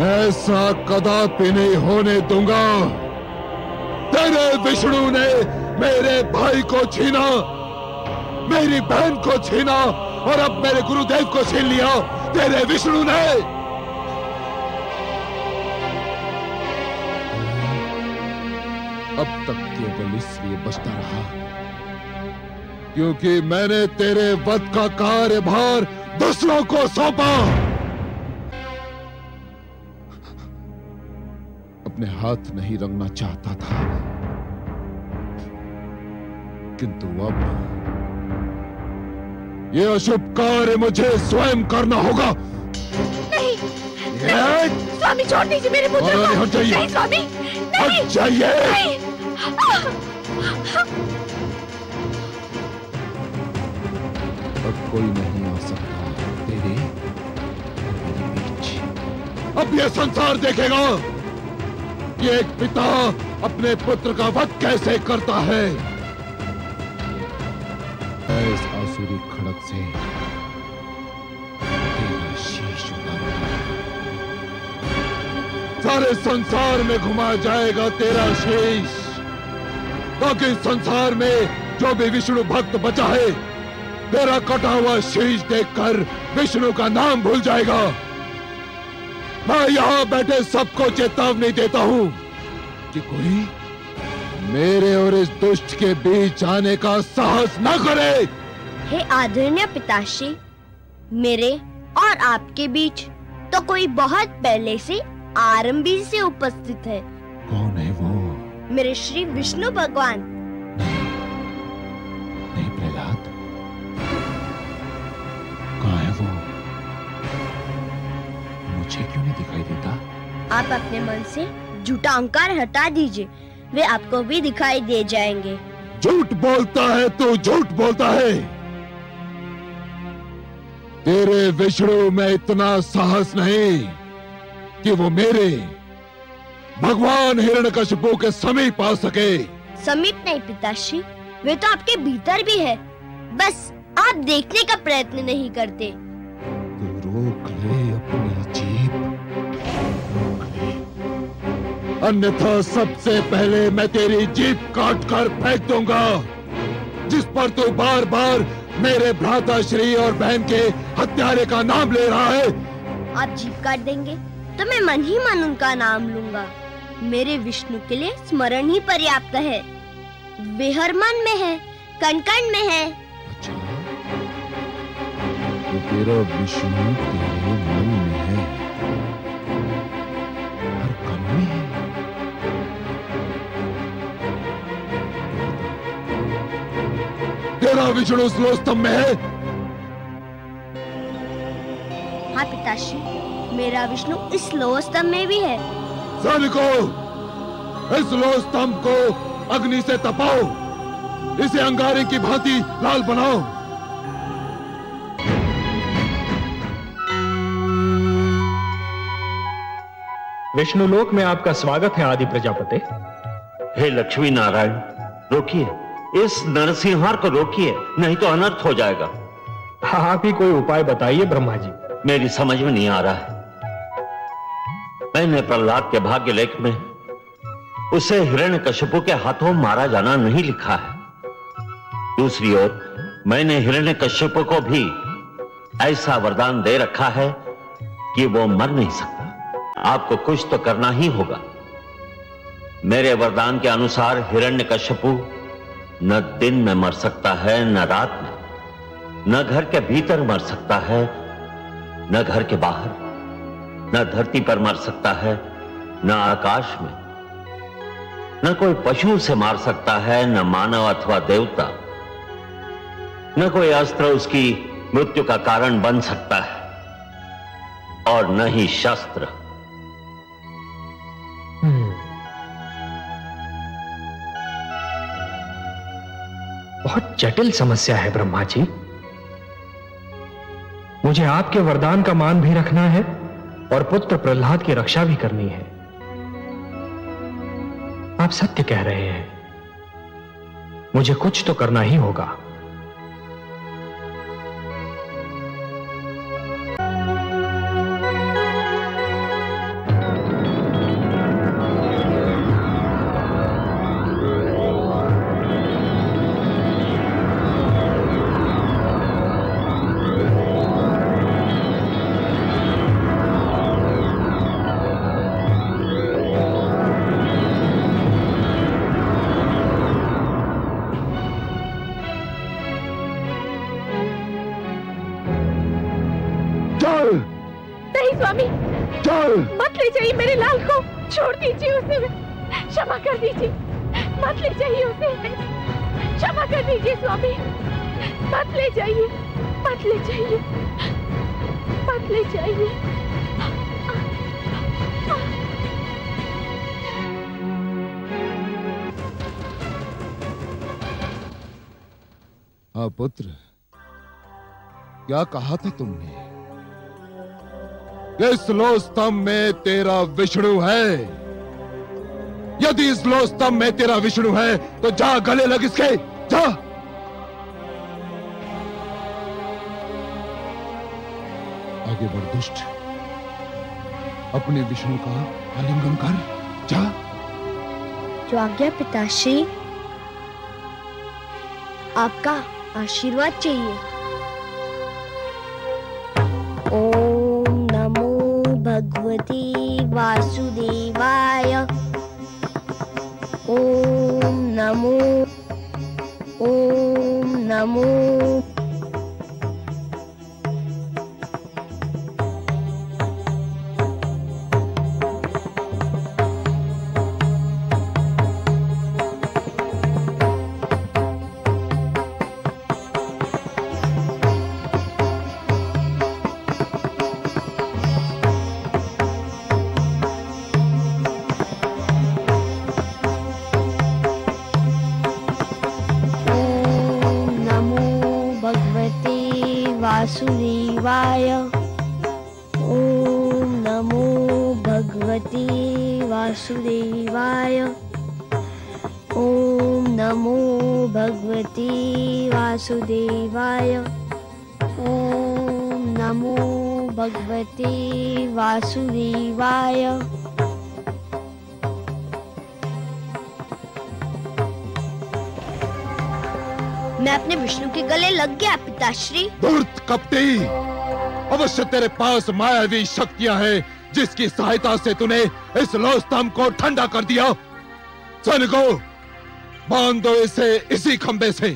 ऐसा कदापि नहीं होने दूंगा। तेरे विष्णु ने मेरे भाई को छीना, मेरी बहन को छीना और अब मेरे गुरुदेव को छीन लिया तेरे विष्णु ने। अब तक केवल इसलिए बचता रहा क्योंकि मैंने तेरे वध का कार्यभार दूसरों को सौंपा। अपने हाथ नहीं रंगना चाहता था, किंतु अब यह अशुभ कार्य मुझे स्वयं करना होगा। नहीं, स्वामी छोड़ दीजिए मेरे पुत्र को। हट जाइए। नहीं स्वामी, हट जाइए। अब कोई नहीं आ सकता तेरे बीच। अब यह संसार देखेगा कि एक पिता अपने पुत्र का वध कैसे करता है। इस आसुरी खड़क से तेरा शीश उतारूंगा। सारे संसार में घुमाया जाएगा तेरा शीश, ताकि संसार में जो भी विष्णु भक्त बचा है तेरा कटा हुआ शीश देखकर विष्णु का नाम भूल जाएगा। मैं यहां बैठे सबको चेतावनी देता हूं कि कोई मेरे और इस दुष्ट के बीच आने का साहस न करे। हे आदरणीय पिताश्री, मेरे और आपके बीच तो कोई बहुत पहले से आरंभी से उपस्थित है। कौन है वो? मेरे श्री विष्णु भगवान। नहीं प्रहलाद, कहाँ है वो? मुझे क्यों नहीं दिखाई देता? आप अपने मन से झूठा अहंकार हटा दीजिए, वे आपको भी दिखाई दे जाएंगे। झूठ बोलता है तू, झूठ बोलता है। तेरे विष्णु में इतना साहस नहीं कि वो मेरे भगवान हिरण्यकशिपु के समीप आ सके। समीप नहीं पिताश्री, वे तो आपके भीतर भी है, बस आप देखने का प्रयत्न नहीं करते। तू रोक ले अपनी जीभ, रोक ले, अन्यथा सबसे पहले मैं तेरी जीभ काट कर फेंक दूंगा, जिस पर तू बार बार मेरे भ्राता श्री और बहन के हत्यारे का नाम ले रहा है। आप जीभ काट देंगे तो मैं मन ही मन उनका नाम लूंगा। मेरे विष्णु के लिए स्मरण ही पर्याप्त है। वे हर मन में है, कण कण में है। अच्छा, तो तेरा विष्णु तेरे मन में है, हर कण में है। तेरा विष्णु स्लोस्तंभ में है? हाँ पिताश्री, मेरा विष्णु इस लोह स्तंभ में भी है। सैनिकों, इस लोह स्तंभ को अग्नि से तपाओ, इसे अंगारे की भांति लाल बनाओ। विष्णुलोक में आपका स्वागत है आदि प्रजापति। हे लक्ष्मी नारायण, रोकिए, इस नरसिंहार को रोकिए, नहीं तो अनर्थ हो जाएगा। आप ही कोई उपाय बताइए ब्रह्मा जी। मेरी समझ में नहीं आ रहा है। मैंने प्रहलाद के भाग्य लेख में उसे हिरण्यकशिपु के हाथों मारा जाना नहीं लिखा है। दूसरी ओर मैंने हिरण्यकशिपु को भी ऐसा वरदान दे रखा है कि वो मर नहीं सकता। आपको कुछ तो करना ही होगा। मेरे वरदान के अनुसार हिरण्यकशिपु न दिन में मर सकता है, न रात में, न घर के भीतर मर सकता है, न घर के बाहर, न धरती पर मर सकता है, न आकाश में, न कोई पशु से मार सकता है, न मानव अथवा देवता, न कोई अस्त्र उसकी मृत्यु का कारण बन सकता है, और न ही शस्त्र। बहुत जटिल समस्या है ब्रह्मा जी। मुझे आपके वरदान का मान भी रखना है और पुत्र प्रहलाद की रक्षा भी करनी है। आप सत्य कह रहे हैं, मुझे कुछ तो करना ही होगा। चल। मत ले जाइए मेरे लाल को, छोड़ दीजिए उसे, क्षमा कर दीजिए, मत ले जाइए उसे, क्षमा कर दीजिए स्वामी, मत ले जाइए, मत ले जाइए, मत ले जाइए। हाँ पुत्र, क्या कहा था तुमने? इस लो स्तंभ में तेरा विष्णु है। यदि इस लो स्तंभ में तेरा विष्णु है तो जा गले लग इसके, जा। आगे बढ़ दुष्ट, अपने विष्णु का आलिंगन कर, जा। जो आज्ञा पिताश्री, आपका आशीर्वाद चाहिए। ओम नमो भगवते वासुदेवाय। ओम नमो, ओम नमो। वासुदेवाय। ओम नमो भगवते वासुदेवाय। ओम नमो भगवते वासुदेवाय। ओम नमो भगवते वासुदेवाय। मैं अपने विष्णु के गले लग गया पिताश्री। धूर्त कपटी, अवश्य तेरे पास मायावी शक्तियां हैं जिसकी सहायता से तूने इस लो स्तंभ को ठंडा कर दिया। सैनिकों, बांध दो इसे इसी खंबे से।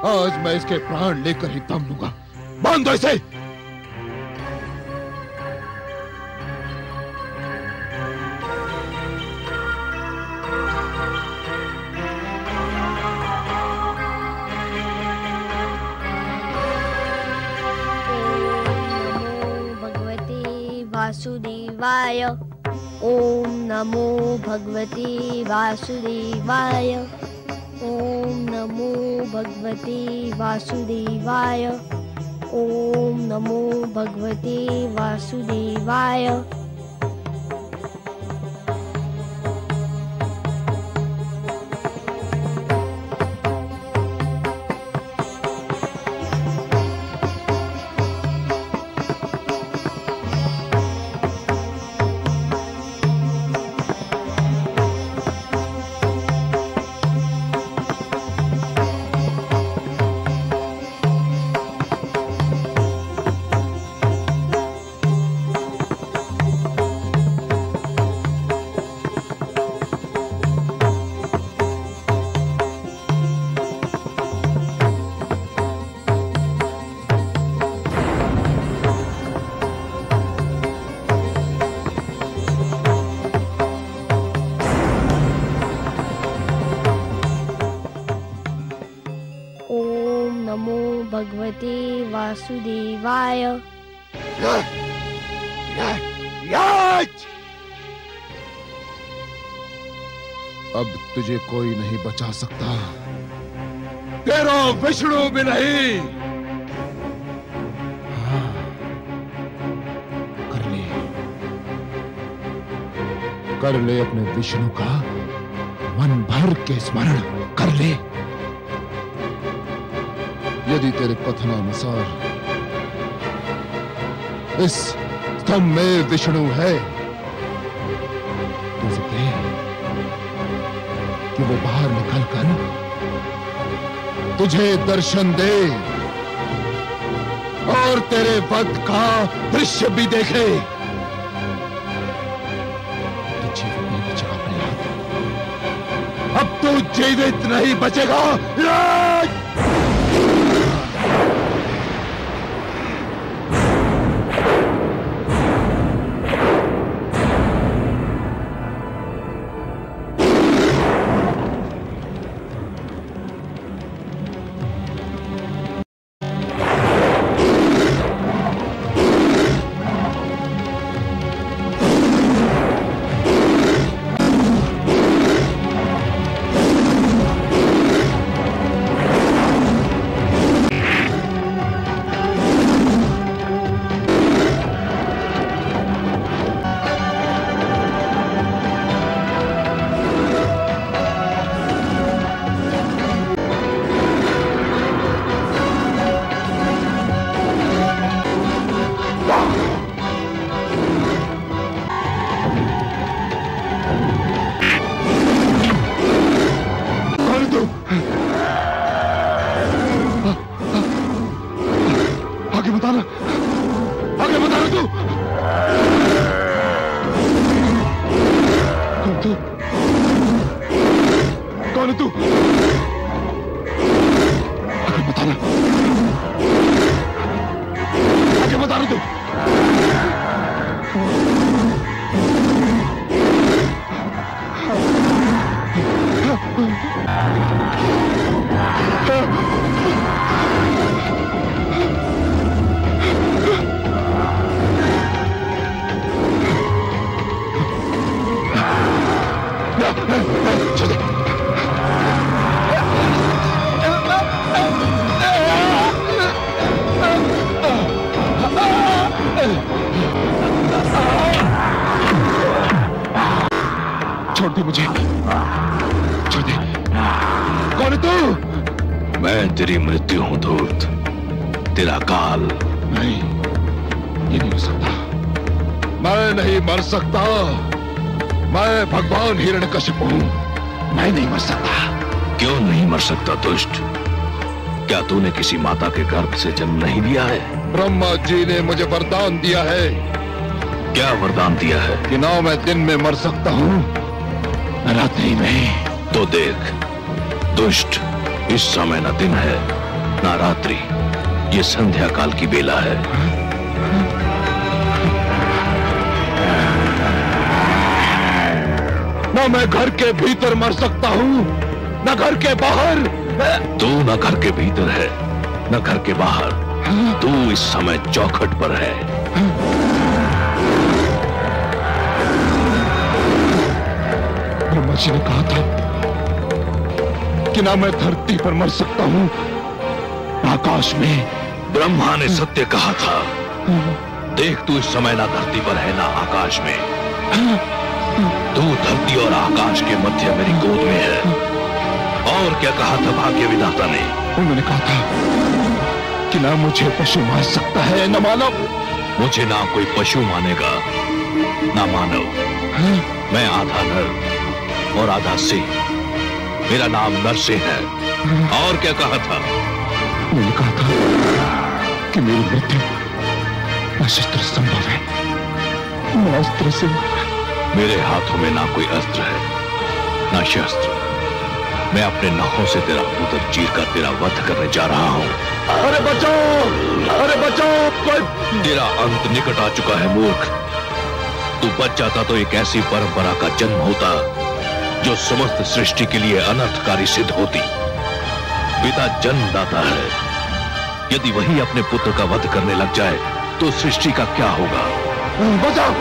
आज मैं इसके प्राण लेकर ही दम लूंगा। बांध दो इसे। वासुदेवाय। ओम नमो भगवते वासुदेवाय। ओम नमो भगवते वासुदेवाय। ओम नमो भगवते वासुदेवाय। भगवते वासुदेवाय। अब तुझे कोई नहीं बचा सकता, तेरा विष्णु भी नहीं। हाँ, कर ले अपने विष्णु का मन भर के स्मरण कर ले। यदि तेरे कथनानुसार इस स्तंभ में विष्णु है तो कह कि वो बाहर निकलकर तुझे दर्शन दे और तेरे वध का दृश्य भी देखे। तो जीवित नहीं बचेगा प्रहलाद, अब तू जीवित नहीं बचेगा। छोड़ दी मुझे, छोड़ दे। कौन है तू? मैं तेरी मृत्यु हूं धूर्त, तेरा काल। नहीं, ये नहीं हो सकता। मैं नहीं मर सकता। मैं भगवान हिरण्यकशिपु हूं, मैं नहीं मर सकता। क्यों नहीं मर सकता दुष्ट? क्या तूने किसी माता के गर्भ से जन्म नहीं लिया है? ब्रह्मा जी ने मुझे वरदान दिया है। क्या वरदान दिया है? कि ना मैं दिन में मर सकता हूं, न रात्रि में। तो देख दुष्ट, इस समय न दिन है ना रात्रि, ये संध्या काल की बेला है। ना मैं घर के भीतर मर सकता हूं, न घर के बाहर। तू न घर के भीतर है न घर के बाहर, तू इस समय चौखट पर है। ब्रह्मा जी ने कहा था कि ना मैं धरती पर मर सकता हूं, आकाश में। ब्रह्मा ने सत्य कहा था। देख तू इस समय ना धरती पर है ना आकाश में, तू धरती और आकाश के मध्य मेरी गोद में है। और क्या कहा था भाग्य विधाता ने? उन्होंने कहा था कि ना मुझे पशु मार सकता है न मानव। मुझे ना कोई पशु मानेगा ना मानव। मैं आधा नर और आधा सिंह, मेरा नाम नरसिंह है। और क्या कहा था? उन्होंने कहा था कि मेरी मृत्यु न शस्त्र संभव है, न अस्त्र से। मेरे हाथों में ना कोई अस्त्र है ना शस्त्र। मैं अपने नखों से तेरा उदर चीर कर तेरा वध करने जा रहा हूं। अरे बचाओ, अरे बचाओ, कोई। तेरा अंत निकट आ चुका है मूर्ख। तू बच जाता तो एक ऐसी परंपरा का जन्म होता जो समस्त सृष्टि के लिए अनर्थकारी सिद्ध होती। पिता जन्मदाता है, यदि वही अपने पुत्र का वध करने लग जाए तो सृष्टि का क्या होगा? बचाओ।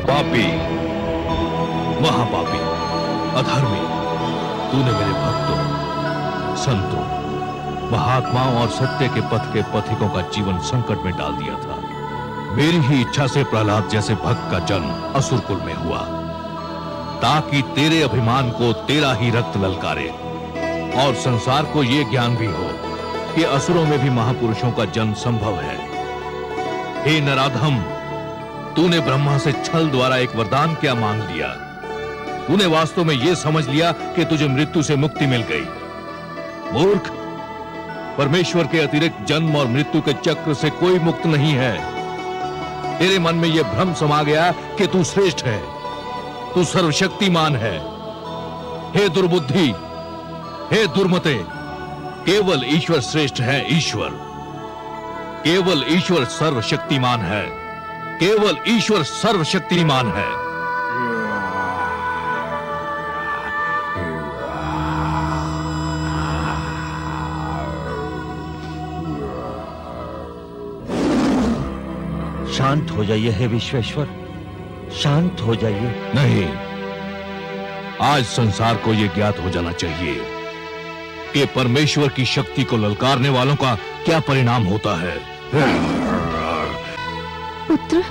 पापी, महापापी, अधर्मी, तूने मेरे भक्तों, संतों, महात्माओं और सत्य के पथ के पथिकों का जीवन संकट में डाल दिया था। मेरी ही इच्छा से प्रहलाद जैसे भक्त का जन्म असुरकुल में हुआ, ताकि तेरे अभिमान को तेरा ही रक्त ललकारे और संसार को यह ज्ञान भी हो कि असुरों में भी महापुरुषों का जन्म संभव है। हे नराधम, तूने ब्रह्मा से छल द्वारा एक वरदान क्या मांग लिया? तूने वास्तव में यह समझ लिया कि तुझे मृत्यु से मुक्ति मिल गई। मूर्ख, परमेश्वर के अतिरिक्त जन्म और मृत्यु के चक्र से कोई मुक्त नहीं है। तेरे मन में यह भ्रम समा गया कि तू श्रेष्ठ है, तू सर्वशक्तिमान है। हे दुर्बुद्धि, हे दुर्मते, केवल ईश्वर श्रेष्ठ है। ईश्वर, केवल ईश्वर सर्वशक्तिमान है, केवल ईश्वर सर्वशक्तिमान है। शांत हो जाइए हे विश्वेश्वर, शांत हो जाइए। नहीं, आज संसार को यह ज्ञात हो जाना चाहिए कि परमेश्वर की शक्ति को ललकारने वालों का क्या परिणाम होता है। पुत्र,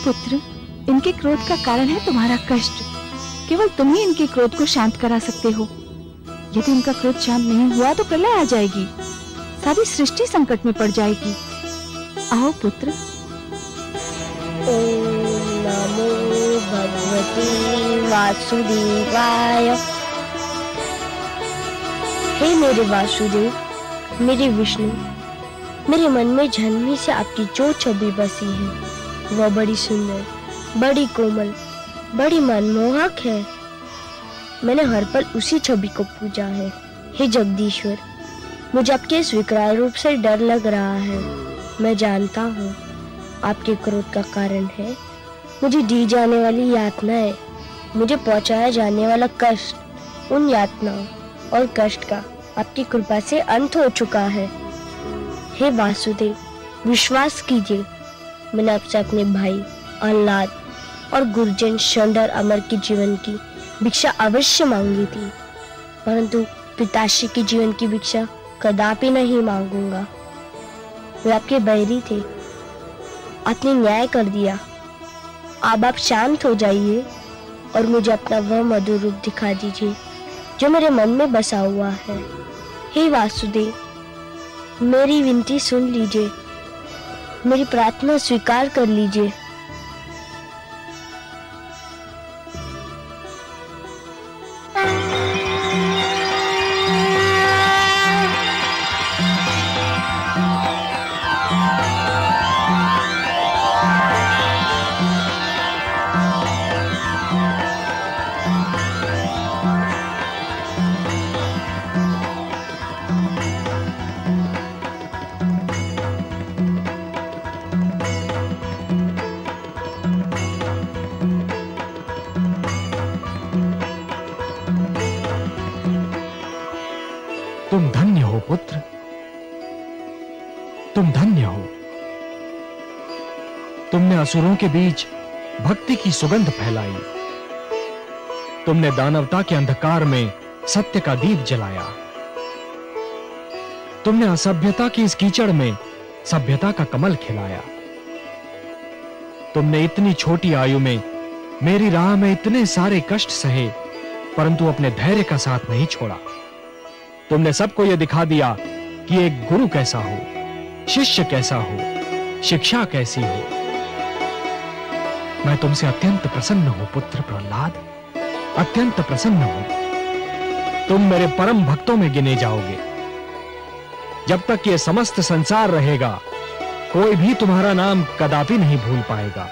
पुत्र, इनके क्रोध का कारण है तुम्हारा कष्ट। केवल तुम ही इनके क्रोध को शांत करा सकते हो। यदि इनका क्रोध शांत नहीं हुआ तो प्रलय आ जाएगी, सारी सृष्टि संकट में पड़ जाएगी। आओ पुत्र। ओम नमो भगवते वासुदेवाय। हे मेरे वासुदेव, मेरे विष्णु, मेरे मन में जन्मी से आपकी जो छवि बसी है वह बड़ी सुंदर, बड़ी कोमल, बड़ी मनमोहक है। मैंने हर पल उसी छवि को पूजा है। हे जगदीश्वर, मुझे आपके इस विकराल रूप से डर लग रहा है। मैं जानता हूँ आपके क्रोध का कारण है मुझे दी जाने वाली यातनाएं, मुझे पहुंचाया जाने वाला कष्ट। उन यातनाओं और कष्ट का आपकी कृपा से अंत हो चुका है। हे वासुदेव, विश्वास कीजिए, मैंने आपसे अपने भाई अल्लाद और गुरुजन शंडर अमर के जीवन की भिक्षा अवश्य मांगी थी, परंतु पिताश्री के जीवन की भिक्षा कदापि नहीं मांगूंगा। वे आपके बैरी थे, आपने न्याय कर दिया। अब आप शांत हो जाइए और मुझे अपना वह मधुर रूप दिखा दीजिए जो मेरे मन में बसा हुआ है। हे वासुदेव, मेरी विनती सुन लीजिए, मेरी प्रार्थना स्वीकार कर लीजिए। तुम धन्य हो पुत्र, तुम धन्य हो। तुमने असुरों के बीच भक्ति की सुगंध फैलाई। तुमने दानवता के अंधकार में सत्य का दीप जलाया। तुमने असभ्यता की इस कीचड़ में सभ्यता का कमल खिलाया। तुमने इतनी छोटी आयु में मेरी राह में इतने सारे कष्ट सहे, परंतु अपने धैर्य का साथ नहीं छोड़ा। तुमने सबको यह दिखा दिया कि एक गुरु कैसा हो, शिष्य कैसा हो, शिक्षा कैसी हो। मैं तुमसे अत्यंत प्रसन्न हूं पुत्र प्रहलाद, अत्यंत प्रसन्न हूं। तुम मेरे परम भक्तों में गिने जाओगे। जब तक ये समस्त संसार रहेगा, कोई भी तुम्हारा नाम कदापि नहीं भूल पाएगा।